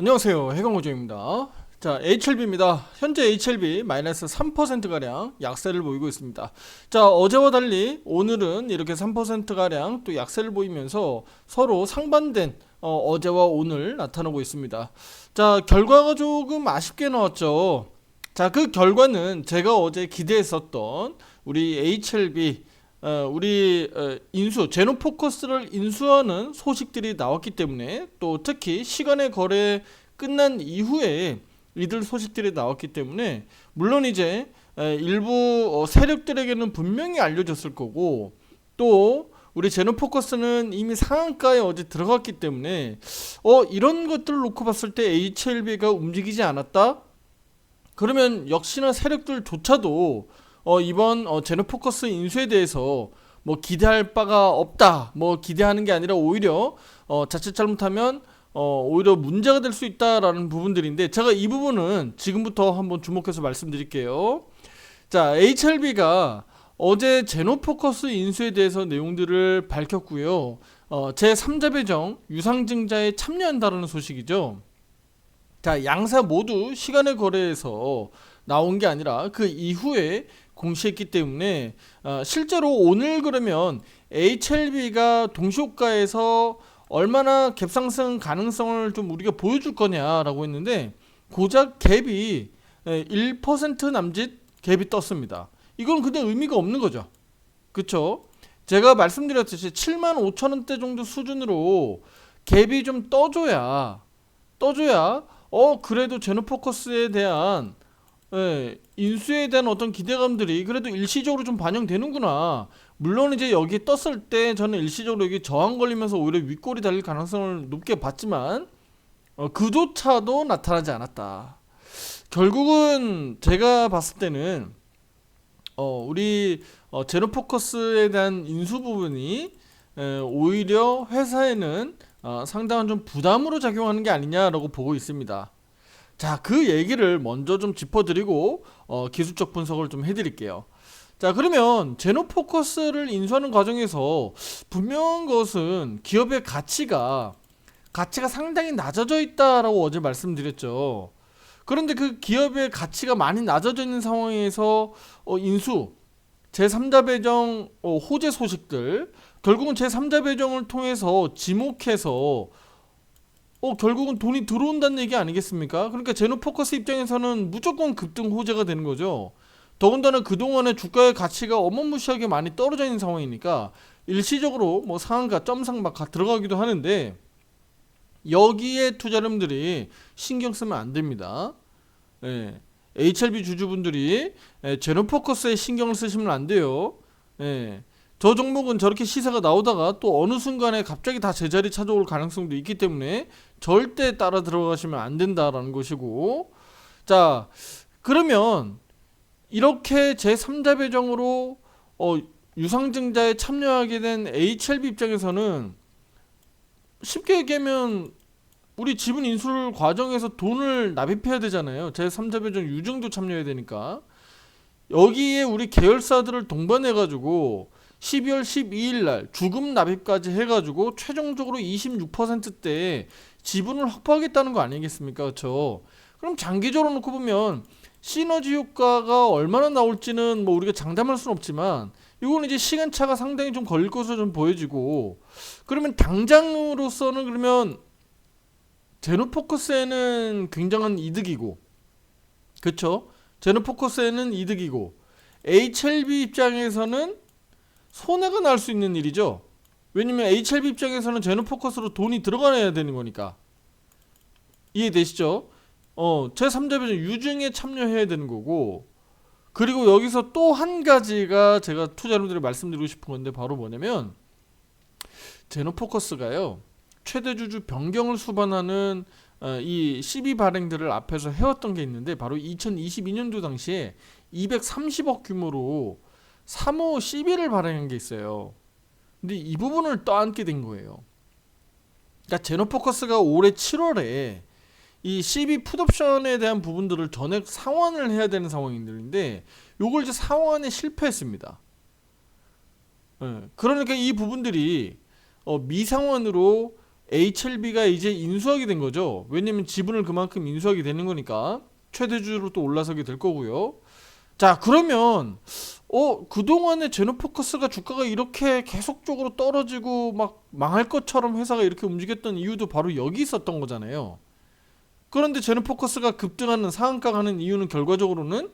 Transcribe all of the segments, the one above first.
안녕하세요, 해강호정입니다. 자, HLB입니다. 현재 HLB 마이너스 3%가량 약세를 보이고 있습니다. 자, 어제와 달리 오늘은 이렇게 3%가량 또 약세를 보이면서 서로 상반된 어제와 오늘 나타나고 있습니다. 자, 결과가 조금 아쉽게 나왔죠. 자, 그 결과는 제가 어제 기대했었던 우리 HLB 우리 인수 제노포커스를 인수하는 소식들이 나왔기 때문에, 또 특히 시간의 거래 끝난 이후에 이들 소식들이 나왔기 때문에, 물론 이제 일부 세력들에게는 분명히 알려졌을 거고, 또 우리 제노포커스는 이미 상한가에 어제 들어갔기 때문에 이런 것들을 놓고 봤을 때 HLB가 움직이지 않았다? 그러면 역시나 세력들조차도 이번 제노포커스 인수에 대해서 뭐 기대할 바가 없다, 뭐 기대하는 게 아니라 오히려 자칫 잘못하면 오히려 문제가 될 수 있다라는 부분들인데, 제가 이 부분은 지금부터 한번 주목해서 말씀드릴게요. 자, HLB가 어제 제노포커스 인수에 대해서 내용들을 밝혔고요. 제3자 배정 유상증자에 참여한다는 소식이죠. 자, 양사 모두 시간의 거래에서 나온 게 아니라 그 이후에 공시했기 때문에, 실제로 오늘 그러면 HLB가 동시호가에서 얼마나 갭상승 가능성을 좀 우리가 보여줄 거냐라고 했는데, 고작 갭이 1% 남짓 갭이 떴습니다. 이건 근데 의미가 없는 거죠. 그쵸? 제가 말씀드렸듯이 7만 5천 원대 정도 수준으로 갭이 좀 떠줘야 그래도 제노포커스에 대한 인수에 대한 어떤 기대감들이 그래도 일시적으로 좀 반영되는구나. 물론 이제 여기 떴을 때 저는 일시적으로 여기 저항 걸리면서 오히려 윗골이 달릴 가능성을 높게 봤지만, 그조차도 나타나지 않았다. 결국은 제가 봤을 때는 우리 제노포커스에 대한 인수 부분이 오히려 회사에는 상당한 좀 부담으로 작용하는 게 아니냐라고 보고 있습니다. 자, 그 얘기를 먼저 좀 짚어드리고 기술적 분석을 좀 해드릴게요. 자, 그러면 제노포커스를 인수하는 과정에서 분명한 것은 기업의 가치가 상당히 낮아져 있다라고 어제 말씀드렸죠. 그런데 그 기업의 가치가 많이 낮아져 있는 상황에서 인수 제3자 배정 호재 소식들, 결국은 제3자 배정을 통해서 지목해서 결국은 돈이 들어온다는 얘기 아니겠습니까? 그러니까 제노포커스 입장에서는 무조건 급등 호재가 되는 거죠. 더군다나 그동안에 주가의 가치가 어마무시하게 많이 떨어져 있는 상황이니까 일시적으로 뭐 상한가 점상 막 들어가기도 하는데, 여기에 투자자분들이 신경 쓰면 안 됩니다. 예. HLB 주주분들이 제노포커스에 신경을 쓰시면 안 돼요. 예. 저 종목은 저렇게 시세가 나오다가 또 어느 순간에 갑자기 다 제자리 찾아올 가능성도 있기 때문에 절대 따라 들어가시면 안 된다라는 것이고, 자, 그러면 이렇게 제3자 배정으로 유상증자에 참여하게 된 HLB 입장에서는 쉽게 얘기하면 우리 지분 인출 과정에서 돈을 납입해야 되잖아요. 제3자 배정 유증도 참여해야 되니까. 여기에 우리 계열사들을 동반해가지고 12월 12일 날 주금 납입까지 해가지고 최종적으로 26%대 지분을 확보하겠다는 거 아니겠습니까? 그렇죠? 그럼 장기적으로 놓고 보면 시너지 효과가 얼마나 나올지는 뭐 우리가 장담할 수는 없지만, 이거는 이제 시간차가 상당히 좀 걸릴 것으로 좀 보여지고, 그러면 당장으로서는 그러면 제노포커스에는 굉장한 이득이고, 그쵸? 제노포커스에는 이득이고, HLB 입장에서는 손해가 날 수 있는 일이죠. 왜냐면 HLB 입장에서는 제노포커스로 돈이 들어가야 되는 거니까. 이해되시죠? 제3자 배정 유증에 참여해야 되는 거고, 그리고 여기서 또 한 가지가 제가 투자자분들이 말씀드리고 싶은 건데, 바로 뭐냐면 제노포커스가요, 최대 주주 변경을 수반하는 이 시비 발행들을 앞에서 해왔던 게 있는데, 바로 2022년도 당시에 230억 규모로 3호 시비를 발행한 게 있어요. 근데 이 부분을 떠안게 된 거예요. 그러니까 제노포커스가 올해 7월에 이 CB 풋옵션에 대한 부분들을 전액 상환을 해야 되는 상황인데, 요걸 이제 상환에 실패했습니다. 그러니까 이 부분들이 미상환으로 HLB가 이제 인수하게 된 거죠. 왜냐면 지분을 그만큼 인수하게 되는 거니까 최대주주로 또 올라서게 될 거고요. 자, 그러면 그동안에 제노포커스가 주가가 이렇게 계속적으로 떨어지고 막 망할 것처럼 회사가 이렇게 움직였던 이유도 바로 여기 있었던 거잖아요. 그런데 제노포커스가 급등하는 상한가 가는 이유는 결과적으로는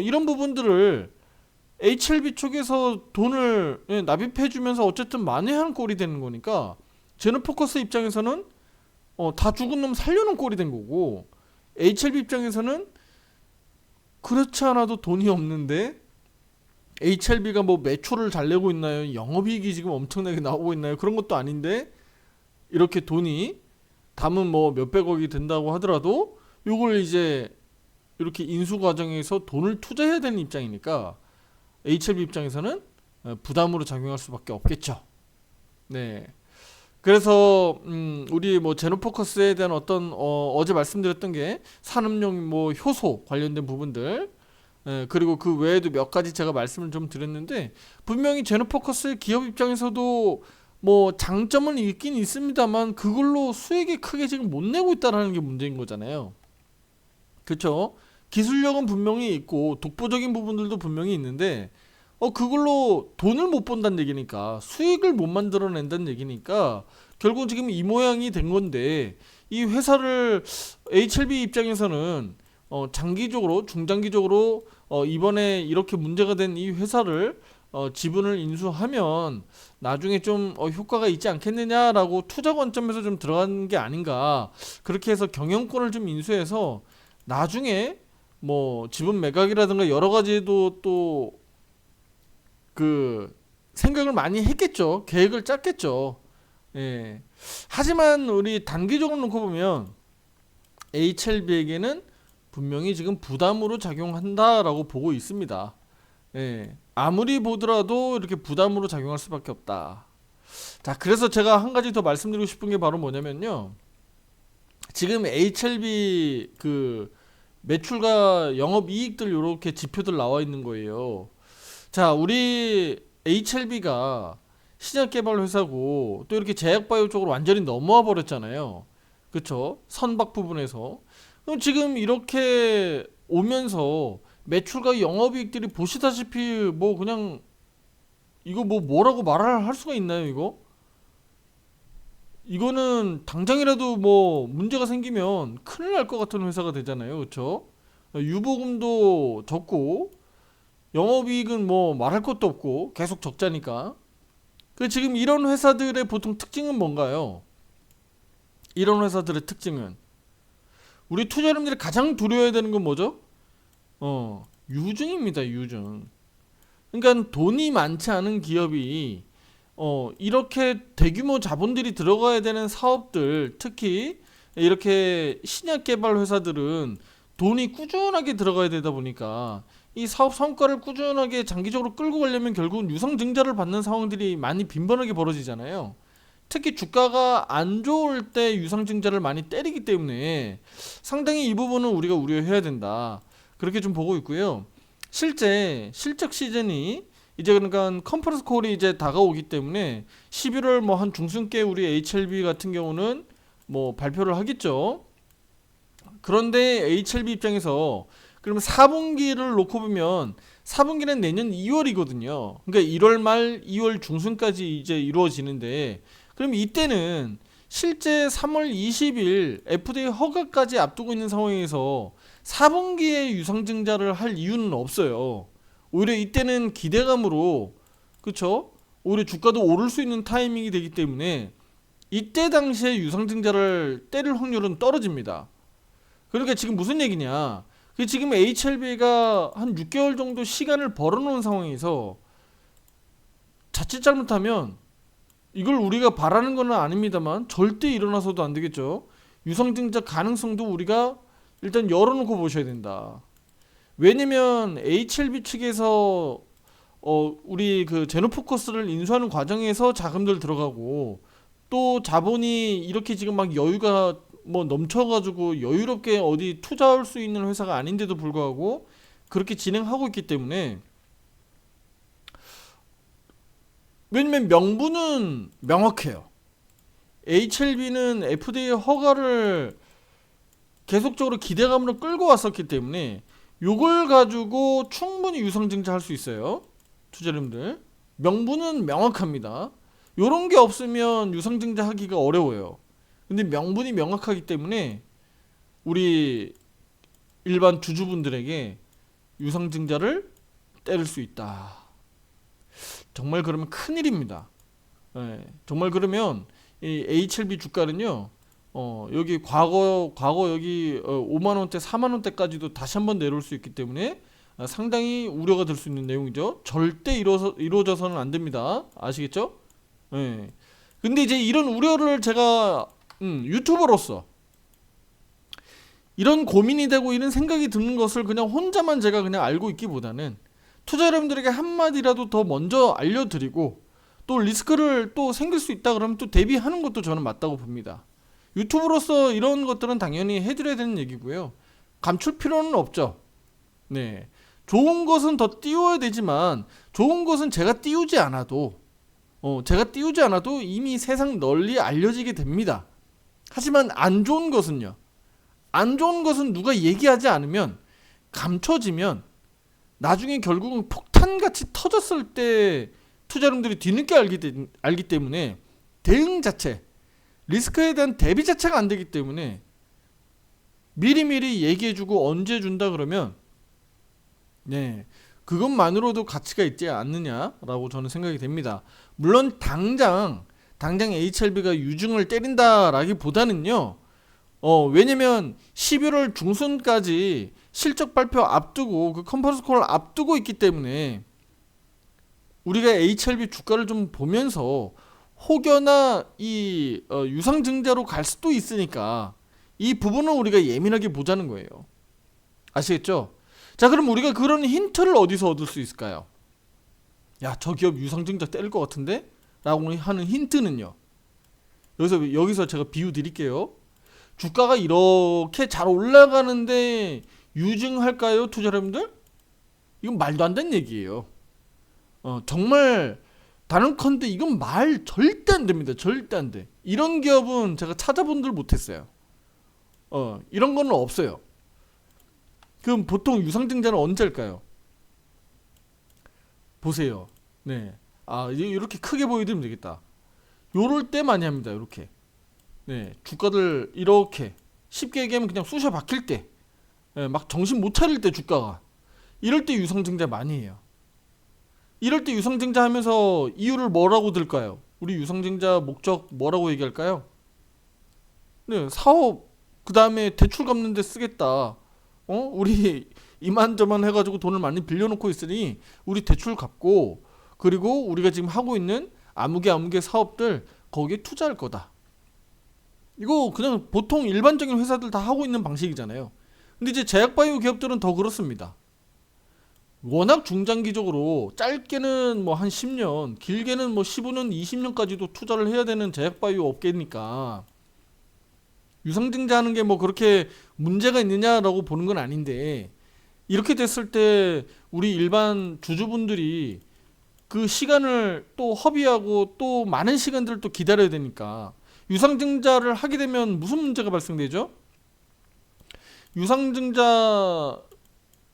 이런 부분들을 HLB 쪽에서 돈을 납입해주면서 어쨌든 만회하는 꼴이 되는 거니까 제노포커스 입장에서는 다 죽은 놈 살려놓은 꼴이 된 거고, HLB 입장에서는 그렇지 않아도 돈이 없는데 HLB가 뭐 매출을 잘 내고 있나요? 영업이익이 지금 엄청나게 나오고 있나요? 그런 것도 아닌데 이렇게 돈이 담은 뭐 몇백억이 된다고 하더라도 요걸 이제 이렇게 인수 과정에서 돈을 투자해야 되는 입장이니까 HLB 입장에서는 부담으로 작용할 수밖에 없겠죠. 네. 그래서 우리 뭐 제노포커스에 대한 어떤 어제 말씀드렸던 게 산업용 뭐 효소 관련된 부분들, 그리고 그 외에도 몇 가지 제가 말씀을 좀 드렸는데, 분명히 제노포커스 기업 입장에서도 뭐 장점은 있긴 있습니다만 그걸로 수익이 크게 지금 못 내고 있다는 게 문제인 거잖아요. 그렇죠? 기술력은 분명히 있고 독보적인 부분들도 분명히 있는데 그걸로 돈을 못 번다는 얘기니까, 수익을 못 만들어낸다는 얘기니까 결국 지금 이 모양이 된 건데, 이 회사를 HLB 입장에서는 장기적으로 중장기적으로 이번에 이렇게 문제가 된 이 회사를 지분을 인수하면 나중에 좀 효과가 있지 않겠느냐라고 투자 관점에서 좀 들어간 게 아닌가. 그렇게 해서 경영권을 좀 인수해서 나중에 뭐 지분 매각이라든가 여러 가지도 또 그 생각을 많이 했겠죠. 계획을 짰겠죠. 예. 하지만 우리 단기적으로 놓고 보면 HLB에게는 분명히 지금 부담으로 작용한다라고 보고 있습니다. 예. 아무리 보더라도 이렇게 부담으로 작용할 수밖에 없다. 자, 그래서 제가 한 가지 더 말씀드리고 싶은 게 바로 뭐냐면요. 지금 HLB 그 매출과 영업이익들 이렇게 지표들 나와 있는 거예요. 자, 우리 HLB가 신약개발 회사고 또 이렇게 제약바이오 쪽으로 완전히 넘어와 버렸잖아요. 그쵸? 선박 부분에서. 그럼 지금 이렇게 오면서 매출과 영업이익들이 보시다시피 뭐 그냥 이거 뭐 뭐라고 말을 할 수가 있나요, 이거? 이거는 당장이라도 뭐 문제가 생기면 큰일 날 것 같은 회사가 되잖아요. 그쵸? 유보금도 적고 영업이익은 뭐 말할 것도 없고 계속 적자니까. 그 지금 이런 회사들의 보통 특징은 뭔가요? 이런 회사들의 특징은 우리 투자자님들이 가장 두려워해야 되는 건 뭐죠? 유증입니다. 유증. 그러니까 돈이 많지 않은 기업이 이렇게 대규모 자본들이 들어가야 되는 사업들, 특히 이렇게 신약 개발 회사들은 돈이 꾸준하게 들어가야 되다 보니까 이 사업 성과를 꾸준하게 장기적으로 끌고 가려면 결국은 유상증자를 받는 상황들이 많이 빈번하게 벌어지잖아요. 특히 주가가 안 좋을 때 유상증자를 많이 때리기 때문에 상당히 이 부분은 우리가 우려해야 된다. 그렇게 좀 보고 있고요. 실제 실적 시즌이 이제 그러니까 컨퍼런스 콜이 이제 다가오기 때문에 11월 뭐 한 중순께 우리 HLB 같은 경우는 뭐 발표를 하겠죠. 그런데 HLB 입장에서 그러면 4분기를 놓고 보면 4분기는 내년 2월이거든요. 그러니까 1월 말 2월 중순까지 이제 이루어지는데, 그럼 이때는 실제 3월 20일 FDA 허가까지 앞두고 있는 상황에서 4분기에 유상증자를 할 이유는 없어요. 오히려 이때는 기대감으로, 그쵸? 오히려 주가도 오를 수 있는 타이밍이 되기 때문에 이때 당시에 유상증자를 때릴 확률은 떨어집니다. 그러니까 지금 무슨 얘기냐? 지금 HLB가 한 6개월 정도 시간을 벌어놓은 상황에서 자칫 잘못하면, 이걸 우리가 바라는 건 아닙니다만 절대 일어나서도 안 되겠죠. 유상증자 가능성도 우리가 일단 열어놓고 보셔야 된다. 왜냐면 HLB 측에서 우리 그 제노포커스를 인수하는 과정에서 자금들 들어가고 또 자본이 이렇게 지금 막 여유가 뭐 넘쳐가지고 여유롭게 어디 투자할 수 있는 회사가 아닌데도 불구하고 그렇게 진행하고 있기 때문에, 왜냐면 명분은 명확해요. HLB는 FDA 허가를 계속적으로 기대감으로 끌고 왔었기 때문에 요걸 가지고 충분히 유상증자 할 수 있어요. 투자자님들 명분은 명확합니다. 요런 게 없으면 유상증자 하기가 어려워요. 근데 명분이 명확하기 때문에 우리 일반 주주분들에게 유상증자를 때릴 수 있다. 정말 그러면 큰일입니다. 예, 정말 그러면 이 HLB 주가는요, 여기 과거 여기 5만 원대, 4만 원대까지도 다시 한번 내려올 수 있기 때문에 상당히 우려가 될 수 있는 내용이죠. 절대 이루어져서는 안 됩니다. 아시겠죠? 예. 근데 이제 이런 우려를 제가 유튜버로서 이런 고민이 되고 이런 생각이 드는 것을 그냥 혼자만 제가 그냥 알고 있기보다는 투자 여러분들에게 한마디라도 더 먼저 알려드리고 또 리스크를 또 생길 수 있다 그러면 또 대비하는 것도 저는 맞다고 봅니다. 유튜브로서 이런 것들은 당연히 해드려야 되는 얘기고요. 감출 필요는 없죠. 네, 좋은 것은 더 띄워야 되지만 좋은 것은 제가 띄우지 않아도 이미 세상 널리 알려지게 됩니다. 하지만 안 좋은 것은요. 안 좋은 것은 누가 얘기하지 않으면 감춰지면 나중에 결국은 폭탄같이 터졌을 때 투자자분들이 뒤늦게 알기 때문에 대응 자체, 리스크에 대한 대비 자체가 안 되기 때문에 미리미리 얘기해주고 언제 준다 그러면 네, 그것만으로도 가치가 있지 않느냐라고 저는 생각이 됩니다. 물론 당장 HLB가 유증을 때린다라기보다는요. 왜냐면 11월 중순까지 실적 발표 앞두고 그 컨퍼런스 콜을 앞두고 있기 때문에 우리가 HLB 주가를 좀 보면서 혹여나 이 유상증자로 갈 수도 있으니까 이 부분은 우리가 예민하게 보자는 거예요. 아시겠죠? 자, 그럼 우리가 그런 힌트를 어디서 얻을 수 있을까요? 야, 저 기업 유상증자 때릴 것 같은데? 라고 하는 힌트는요. 여기서 제가 비유 드릴게요. 주가가 이렇게 잘 올라가는데 유증할까요, 투자자분들? 이건 말도 안 되는 얘기예요. 정말 단언컨대 이건 말 절대 안 됩니다. 절대 안 돼. 이런 기업은 제가 찾아본들 못했어요. 이런 거는 없어요. 그럼 보통 유상증자는 언제일까요? 보세요. 네. 이제 이렇게 크게 보여드리면 되겠다. 요럴 때 많이 합니다. 이렇게. 네. 주가들 이렇게 쉽게 얘기하면 그냥 쑤셔 박힐 때, 막 정신 못 차릴 때 주가가 이럴 때 유상증자 많이 해요. 이럴 때 유상증자 하면서 이유를 뭐라고 들까요? 우리 유상증자 목적 뭐라고 얘기할까요? 네, 사업 그 다음에 대출 갚는 데 쓰겠다. 우리 이만저만 해가지고 돈을 많이 빌려놓고 있으니 우리 대출 갚고 그리고 우리가 지금 하고 있는 아무개 사업들 거기에 투자할 거다. 이거 그냥 보통 일반적인 회사들 다 하고 있는 방식이잖아요. 근데 이제 제약바이오 기업들은 더 그렇습니다. 워낙 중장기적으로 짧게는 뭐 한 10년, 길게는 뭐 15년, 20년까지도 투자를 해야 되는 제약바이오 업계니까 유상증자 하는 게 뭐 그렇게 문제가 있느냐라고 보는 건 아닌데 이렇게 됐을 때 우리 일반 주주분들이 그 시간을 또 허비하고 또 많은 시간들을 또 기다려야 되니까 유상증자를 하게 되면 무슨 문제가 발생되죠? 유상증자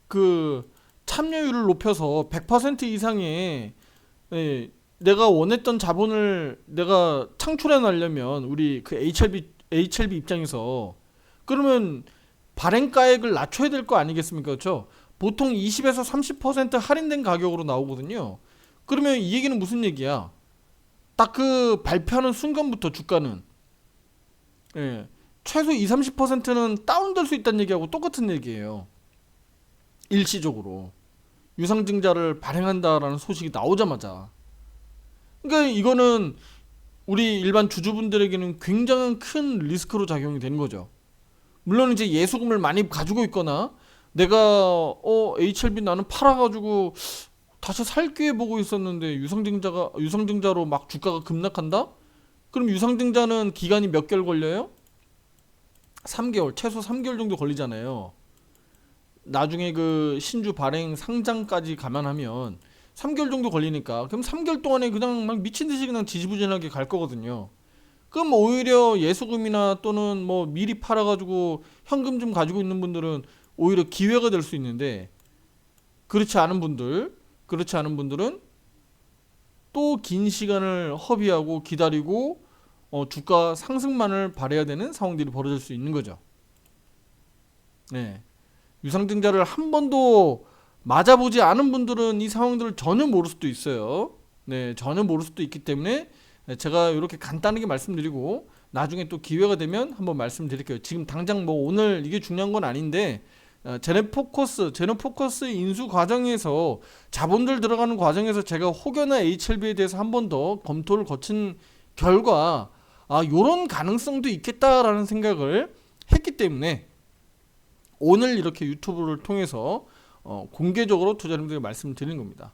그 참여율을 높여서 100% 이상의 내가 원했던 자본을 내가 창출해 놔려면 우리 그 HLB 입장에서 그러면 발행가액을 낮춰야 될 거 아니겠습니까? 그렇죠? 보통 20에서 30% 할인된 가격으로 나오거든요. 그러면 이 얘기는 무슨 얘기야? 딱 그 발표하는 순간부터 주가는 최소 20-30%는 다운될 수 있다는 얘기하고 똑같은 얘기예요. 일시적으로 유상증자를 발행한다라는 소식이 나오자마자. 그러니까 이거는 우리 일반 주주분들에게는 굉장히 큰 리스크로 작용이 되는 거죠. 물론 이제 예수금을 많이 가지고 있거나 내가 HLB 나는 팔아가지고 다시 살 기회 보고 있었는데 유상증자로 막 주가가 급락한다? 그럼 유상증자는 기간이 몇 개월 걸려요? 3개월, 최소 3개월 정도 걸리잖아요. 나중에 그 신주 발행 상장까지 감안하면 3개월 정도 걸리니까 그럼 3개월 동안에 그냥 막 미친듯이 그냥 지지부진하게 갈 거거든요. 그럼 오히려 예수금이나 또는 뭐 미리 팔아가지고 현금 좀 가지고 있는 분들은 오히려 기회가 될 수 있는데, 그렇지 않은 분들은 또 긴 시간을 허비하고 기다리고 주가 상승만을 바라야 되는 상황들이 벌어질 수 있는 거죠. 네. 유상증자를 한 번도 맞아보지 않은 분들은 이 상황들을 전혀 모를 수도 있어요. 네, 전혀 모를 수도 있기 때문에 제가 이렇게 간단하게 말씀드리고 나중에 또 기회가 되면 한번 말씀드릴게요. 지금 당장 뭐 오늘 이게 중요한 건 아닌데, 제너포커스 인수 과정에서 자본들 들어가는 과정에서 제가 혹여나 HLB에 대해서 한 번 더 검토를 거친 결과 요런 가능성도 있겠다라는 생각을 했기 때문에 오늘 이렇게 유튜브를 통해서 공개적으로 투자자님들에게 말씀드리는 겁니다.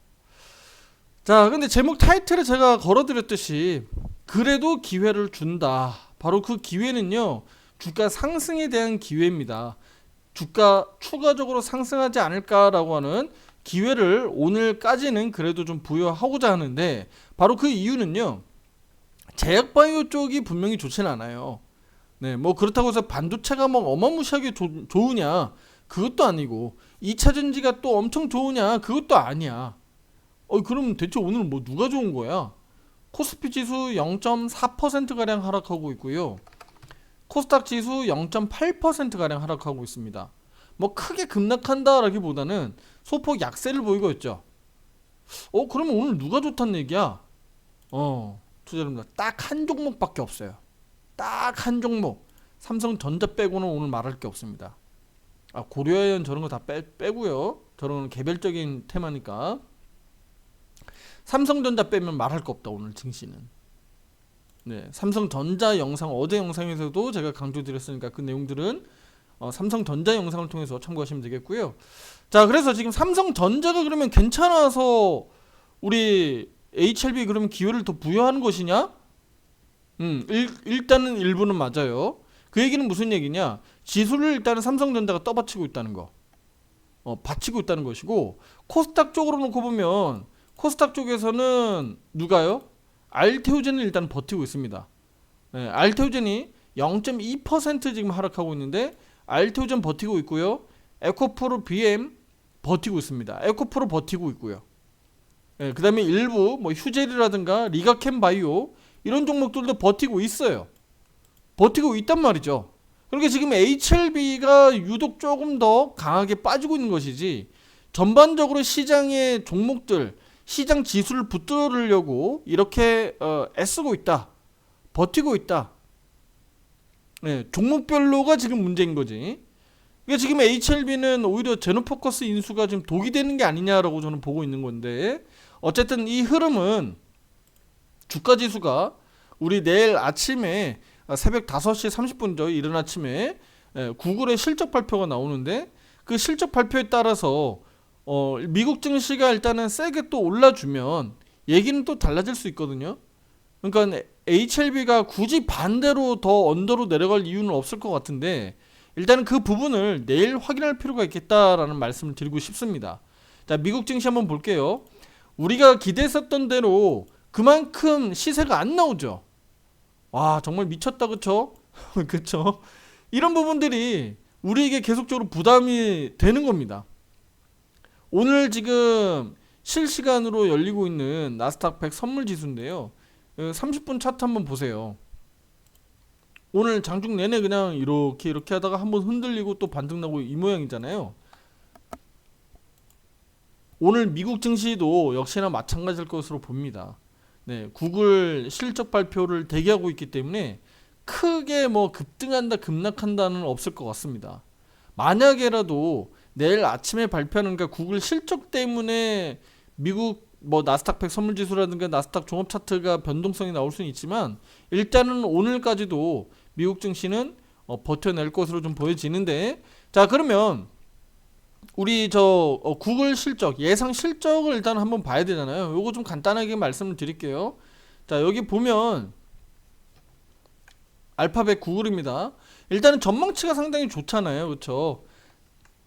자, 근데 제목 타이틀에 제가 걸어드렸듯이 그래도 기회를 준다. 바로 그 기회는요, 주가 상승에 대한 기회입니다. 주가 추가적으로 상승하지 않을까라고 하는 기회를 오늘까지는 그래도 좀 부여하고자 하는데, 바로 그 이유는요, 제약바이오 쪽이 분명히 좋지는 않아요. 네, 뭐 그렇다고 해서 반도체가 뭐 어마무시하게 좋으냐? 그것도 아니고 2차전지가 또 엄청 좋으냐? 그것도 아니야. 그럼 대체 오늘 뭐 누가 좋은 거야? 코스피 지수 0.4%가량 하락하고 있고요. 코스닥 지수 0.8%가량 하락하고 있습니다. 뭐 크게 급락한다라기보다는 소폭 약세를 보이고 있죠. 그러면 오늘 누가 좋다는 얘기야? 투자자분들 딱 한 종목밖에 없어요. 딱 한 종목. 삼성전자 빼고는 오늘 말할 게 없습니다. 고려아연 저런 거 다 빼고요. 저런 건 개별적인 테마니까. 삼성전자 빼면 말할 거 없다 오늘 증시는. 네, 삼성전자 영상 어제 영상에서도 제가 강조드렸으니까 그 내용들은 삼성전자 영상을 통해서 참고하시면 되겠고요. 자, 그래서 지금 삼성전자가 그러면 괜찮아서 우리 HLB 그러면 기회를 더 부여하는 것이냐? 일단은 일부는 맞아요. 그 얘기는 무슨 얘기냐? 지수를 일단은 삼성전자가 떠받치고 있다는 거. 받치고 있다는 것이고, 코스닥 쪽으로 놓고 보면 코스닥 쪽에서는 누가요? 알테오젠을 일단 버티고 있습니다. 네, 알테오젠이 0.2% 지금 하락하고 있는데 알테오젠 버티고 있고요. 에코프로 BM 버티고 있습니다. 에코프로 버티고 있고요. 네, 그 다음에 일부 뭐 휴젤이라든가 리가캠 바이오 이런 종목들도 버티고 있어요. 버티고 있단 말이죠. 그러니까 지금 HLB가 유독 조금 더 강하게 빠지고 있는 것이지, 전반적으로 시장의 종목들, 시장 지수를 붙들으려고 이렇게 애쓰고 있다, 버티고 있다. 네, 종목별로가 지금 문제인 거지. 그러니까 지금 HLB는 오히려 제노포커스 인수가 지금 독이 되는 게 아니냐라고 저는 보고 있는 건데, 어쨌든 이 흐름은 주가 지수가 우리 내일 아침에 새벽 5시 30분죠. 이른 아침에 구글의 실적 발표가 나오는데, 그 실적 발표에 따라서 미국 증시가 일단은 세게 또 올라주면 얘기는 또 달라질 수 있거든요. 그러니까 HLB가 굳이 반대로 더 언더로 내려갈 이유는 없을 것 같은데, 일단은 그 부분을 내일 확인할 필요가 있겠다라는 말씀을 드리고 싶습니다. 자, 미국 증시 한번 볼게요. 우리가 기대했었던 대로 그만큼 시세가 안 나오죠. 와, 정말 미쳤다, 그쵸? 그쵸? 이런 부분들이 우리에게 계속적으로 부담이 되는 겁니다. 오늘 지금 실시간으로 열리고 있는 나스닥 100 선물 지수인데요. 30분 차트 한번 보세요. 오늘 장중 내내 그냥 이렇게 하다가 한번 흔들리고 또 반등 나고 이 모양이잖아요. 오늘 미국 증시도 역시나 마찬가지일 것으로 봅니다. 네, 구글 실적 발표를 대기하고 있기 때문에 크게 뭐 급등한다, 급락한다는 없을 것 같습니다. 만약에라도 내일 아침에 발표하는 그 구글 실적 때문에 미국 뭐 나스닥 100 선물지수라든가 나스닥 종합 차트가 변동성이 나올 수는 있지만, 일단은 오늘까지도 미국 증시는 버텨낼 것으로 좀 보여지는데, 자, 그러면 우리 구글 실적, 예상 실적을 일단 한번 봐야 되잖아요. 요거 좀 간단하게 말씀을 드릴게요. 자, 여기 보면 알파벳 구글입니다. 일단은 전망치가 상당히 좋잖아요. 그렇죠?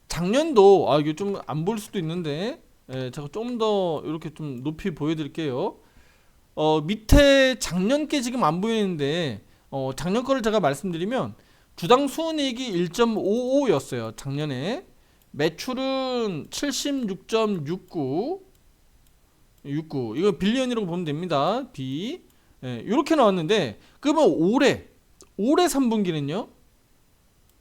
작년도 이게 좀 안 보일 수도 있는데, 제가 좀 더 이렇게 좀 높이 보여드릴게요. 밑에 작년께 지금 안 보이는데 작년 거를 제가 말씀드리면 주당 수익이 1.55였어요. 작년에 매출은 76.69 이거 빌리언이라고 보면 됩니다. B 이렇게 나왔는데 그러면 올해 3분기는요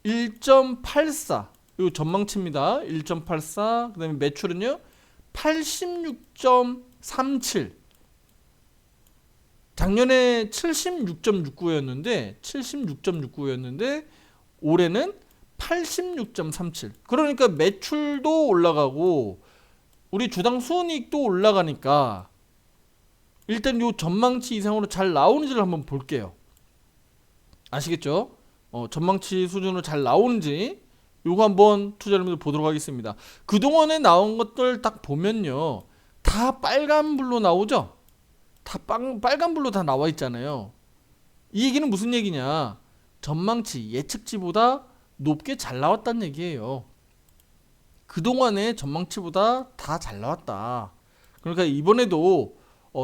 1.84 이거 전망치입니다. 1.84 그 다음에 매출은요 86.37 작년에 76.69였는데 올해는 86.37 그러니까 매출도 올라가고 우리 주당 순이익도 올라가니까 일단 요 전망치 이상으로 잘 나오는지를 한번 볼게요. 아시겠죠? 전망치 수준으로 잘 나오는지 요거 한번 투자자님들 보도록 하겠습니다. 그동안에 나온 것들 딱 보면요 다 빨간불로 나오죠? 다 빨간불로 다 나와 있잖아요. 이 얘기는 무슨 얘기냐? 전망치 예측치보다 높게 잘 나왔다는 얘기예요. 그동안에 전망치보다 다 잘 나왔다. 그러니까 이번에도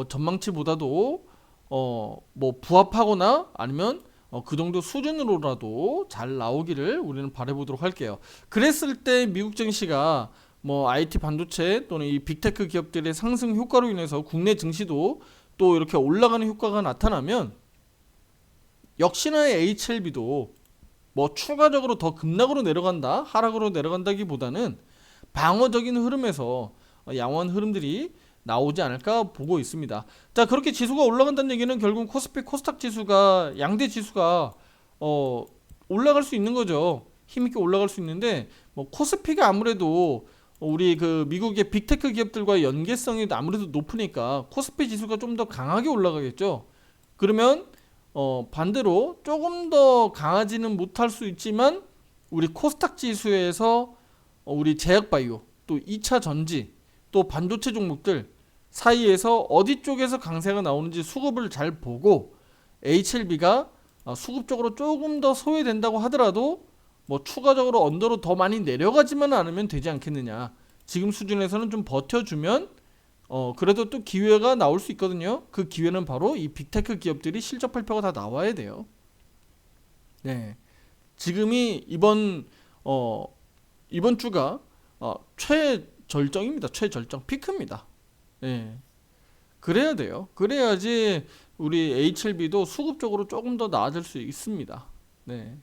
전망치보다도 뭐 부합하거나 아니면 그 정도 수준으로라도 잘 나오기를 우리는 바라보도록 할게요. 그랬을 때 미국 증시가 뭐 IT 반도체 또는 이 빅테크 기업들의 상승 효과로 인해서 국내 증시도 또 이렇게 올라가는 효과가 나타나면 역시나 HLB도 뭐 추가적으로 더 급락으로 내려간다, 하락으로 내려간다기보다는 방어적인 흐름에서 양호한 흐름들이 나오지 않을까 보고 있습니다. 자, 그렇게 지수가 올라간다는 얘기는 결국 코스피, 코스닥 지수가 양대 지수가 올라갈 수 있는 거죠. 힘있게 올라갈 수 있는데 뭐 코스피가 아무래도 우리 그 미국의 빅테크 기업들과 연계성이 아무래도 높으니까 코스피 지수가 좀 더 강하게 올라가겠죠. 그러면 반대로 조금 더 강하지는 못할 수 있지만 우리 코스닥 지수에서 우리 제약바이오 또 2차 전지 또 반도체 종목들 사이에서 어디 쪽에서 강세가 나오는지 수급을 잘 보고 HLB가 수급적으로 조금 더 소외된다고 하더라도 뭐 추가적으로 언더로 더 많이 내려가지만 않으면 되지 않겠느냐. 지금 수준에서는 좀 버텨주면 그래도 또 기회가 나올 수 있거든요. 그 기회는 바로 이 빅테크 기업들이 실적 발표가 다 나와야 돼요. 네, 지금이 이번 주가 최절정입니다. 최절정 피크입니다. 네, 그래야 돼요. 그래야지 우리 HLB도 수급적으로 조금 더 나아질 수 있습니다. 네,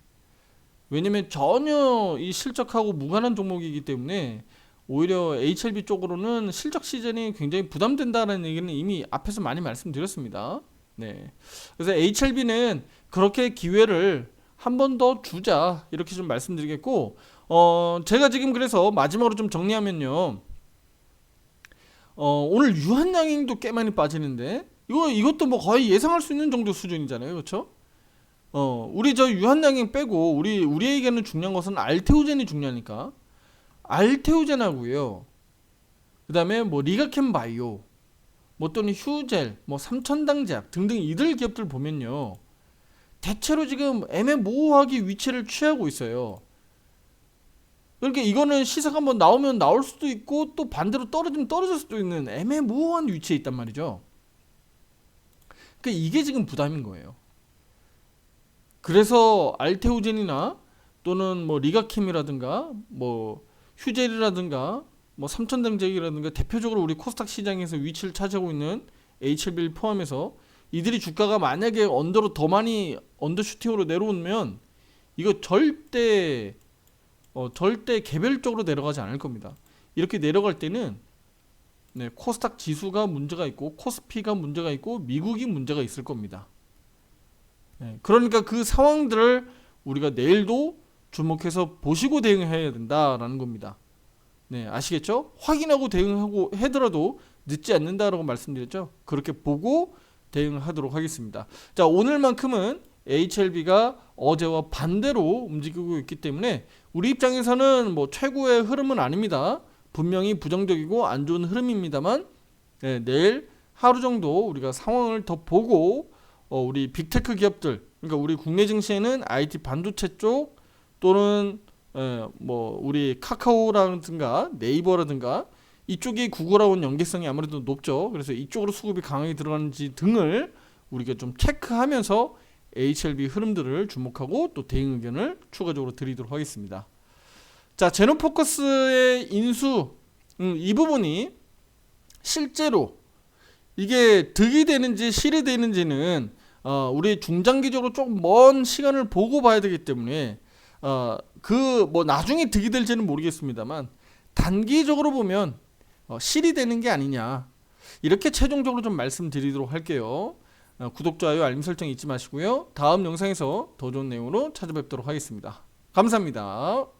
왜냐면 전혀 이 실적하고 무관한 종목이기 때문에 오히려 HLB 쪽으로는 실적 시즌이 굉장히 부담된다는 얘기는 이미 앞에서 많이 말씀드렸습니다. 네, 그래서 HLB는 그렇게 기회를 한 번 더 주자 이렇게 좀 말씀드리겠고 제가 지금 그래서 마지막으로 좀 정리하면요. 오늘 유한양행도 꽤 많이 빠지는데 이것도 뭐 거의 예상할 수 있는 정도 수준이잖아요, 그렇죠? 우리 저 유한양행 빼고 우리에게는 중요한 것은 알테오젠이 중요하니까 알테오젠하고요. 그다음에 뭐 리가캠 바이오, 뭐 또는 휴젤, 뭐 삼천당제약 등등 이들 기업들 보면요. 대체로 지금 애매모호하게 위치를 취하고 있어요. 그러니까 이거는 시세가 한번 나오면 나올 수도 있고 또 반대로 떨어지면 떨어질 수도 있는 애매모호한 위치에 있단 말이죠. 그러니까 이게 지금 부담인 거예요. 그래서 알테오젠이나 또는 뭐 리가캠이라든가 뭐 휴젤이라든가 뭐 삼천당제약이라든가 대표적으로 우리 코스닥 시장에서 위치를 차지하고 있는 HLB를 포함해서 이들이 주가가 만약에 언더로 더 많이 언더슈팅으로 내려오면 이거 절대 개별적으로 내려가지 않을 겁니다. 이렇게 내려갈 때는 코스닥 지수가 문제가 있고 코스피가 문제가 있고 미국이 문제가 있을 겁니다. 그러니까 그 상황들을 우리가 내일도 주목해서 보시고 대응해야 된다라는 겁니다. 네, 아시겠죠? 확인하고 대응하고 하더라도 늦지 않는다라고 말씀드렸죠. 그렇게 보고 대응하도록 하겠습니다. 자, 오늘만큼은 HLB가 어제와 반대로 움직이고 있기 때문에 우리 입장에서는 뭐 최고의 흐름은 아닙니다. 분명히 부정적이고 안 좋은 흐름입니다만 내일 하루 정도 우리가 상황을 더 보고 우리 빅테크 기업들, 그러니까 우리 국내 증시에는 IT 반도체 쪽 또는 뭐 우리 카카오라든가 네이버라든가 이쪽이 구글하고는 연계성이 아무래도 높죠. 그래서 이쪽으로 수급이 강하게 들어가는지 등을 우리가 좀 체크하면서 HLB 흐름들을 주목하고 또 대응 의견을 추가적으로 드리도록 하겠습니다. 자, 제노포커스의 인수 이 부분이 실제로 이게 득이 되는지 실이 되는지는 우리 중장기적으로 조금 먼 시간을 보고 봐야 되기 때문에 그 뭐 나중에 득이 될지는 모르겠습니다만 단기적으로 보면 실이 되는 게 아니냐, 이렇게 최종적으로 좀 말씀드리도록 할게요. 구독, 좋아요, 알림 설정 잊지 마시고요. 다음 영상에서 더 좋은 내용으로 찾아뵙도록 하겠습니다. 감사합니다.